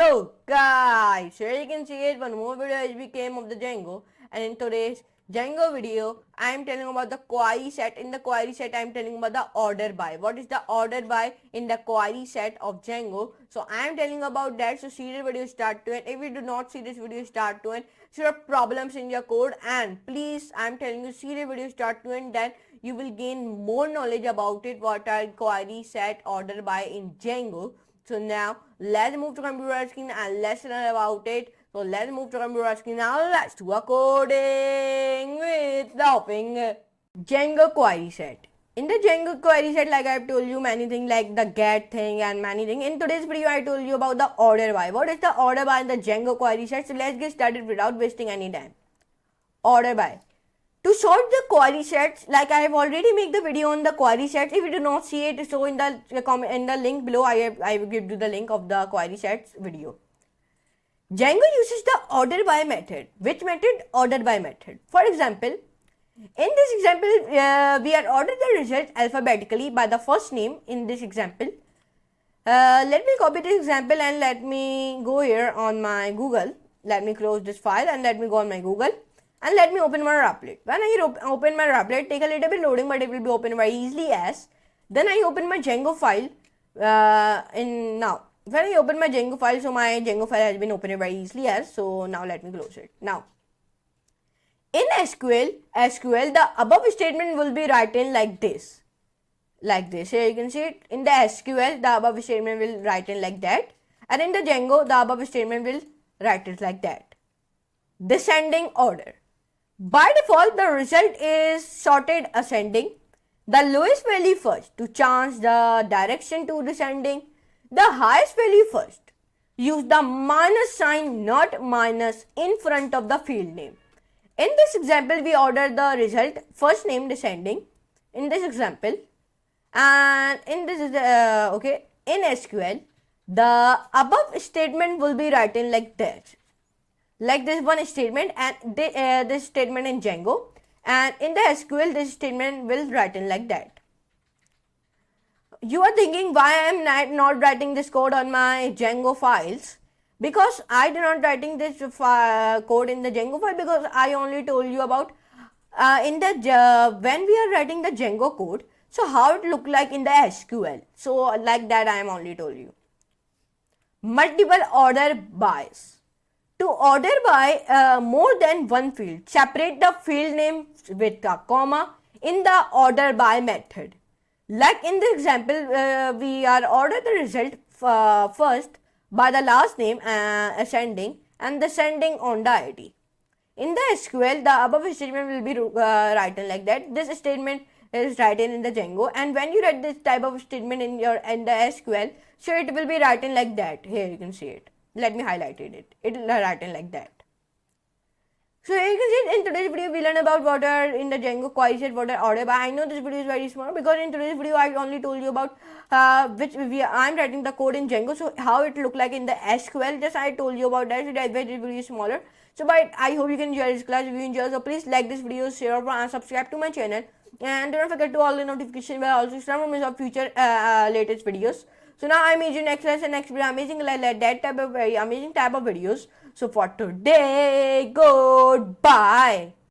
Hello guys, here you can see it, one more video has became of the Django, and in today's Django video I am telling about the query set. In the query set I am telling about the order by. What is the order by in the query set of Django? So I am telling about that, so see the video start to end. If you do not see this video start to end, so there are problems in your code, and please I am telling you, see the video start to end, then you will gain more knowledge about it, what are query set order by in Django. So now let's move to computer screen and let's learn about it. So let's move to computer screen now. Let's do a coding with stopping. Django query set. In the Django query set, like I've told you many things like the get thing and many things. In today's video, I told you about the order by. What is the order by in the Django query set? So let's get started without wasting any time. Order by. To sort the query sets, like I have already made the video on the query sets. If you do not see it, so in the link below, I will give you the link of the query sets video. Django uses the order by method. Which method? Order by method. For example, in this example, we are ordered the result alphabetically by the first name. In this example, let me copy this example and let me go here on my Google. Let me close this file and let me go on my Google. And let me open my Replit. When I open my Replit, take a little bit loading, but it will be open very easily as. Then I open my Django file. Now, when I open my Django file, so my Django file has been opened very easily as. So now let me close it. Now, in SQL, the above statement will be written like this. Like this. Here you can see it. In the SQL, the above statement will written like that. And in the Django, the above statement will write it like that. Descending order. By default, the result is sorted ascending. The lowest value first to change the direction to descending. The highest value first. Use the minus sign, not minus, in front of the field name. In this example, we order the result first name descending. In this example, and in this is in SQL, the above statement will be written like that. Like this one statement and this statement in Django, and in the SQL this statement will written like that. You are thinking why I am not writing this code on my Django files? Because I do not writing this code in the Django file, because I only told you about in the when we are writing the Django code, so how it look like in the SQL. So like that I am only told you. Multiple order bys. To order by more than one field, separate the field name with a comma in the order by method. Like in the example, we are order the result first by the last name ascending and descending on the ID. In the SQL, the above statement will be written like that. This statement is written in the Django, and when you write this type of statement in the SQL, so it will be written like that. Here you can see it. Let me highlight it. It will written like that. So here you can see it. In today's video, we learn about what are in the Django query set, what are order by. I know this video is very small, because in today's video I only told you about I am writing the code in Django. So how it look like in the SQL, just I told you about that. So that video is smaller. So but I hope you can enjoy this class. If you enjoy, so please like this video, share and subscribe to my channel, and don't forget to all the notification bell also, so don't miss our future latest videos. So now I'm making next lesson, next video, amazing like that type of very amazing type of videos. So for today, goodbye.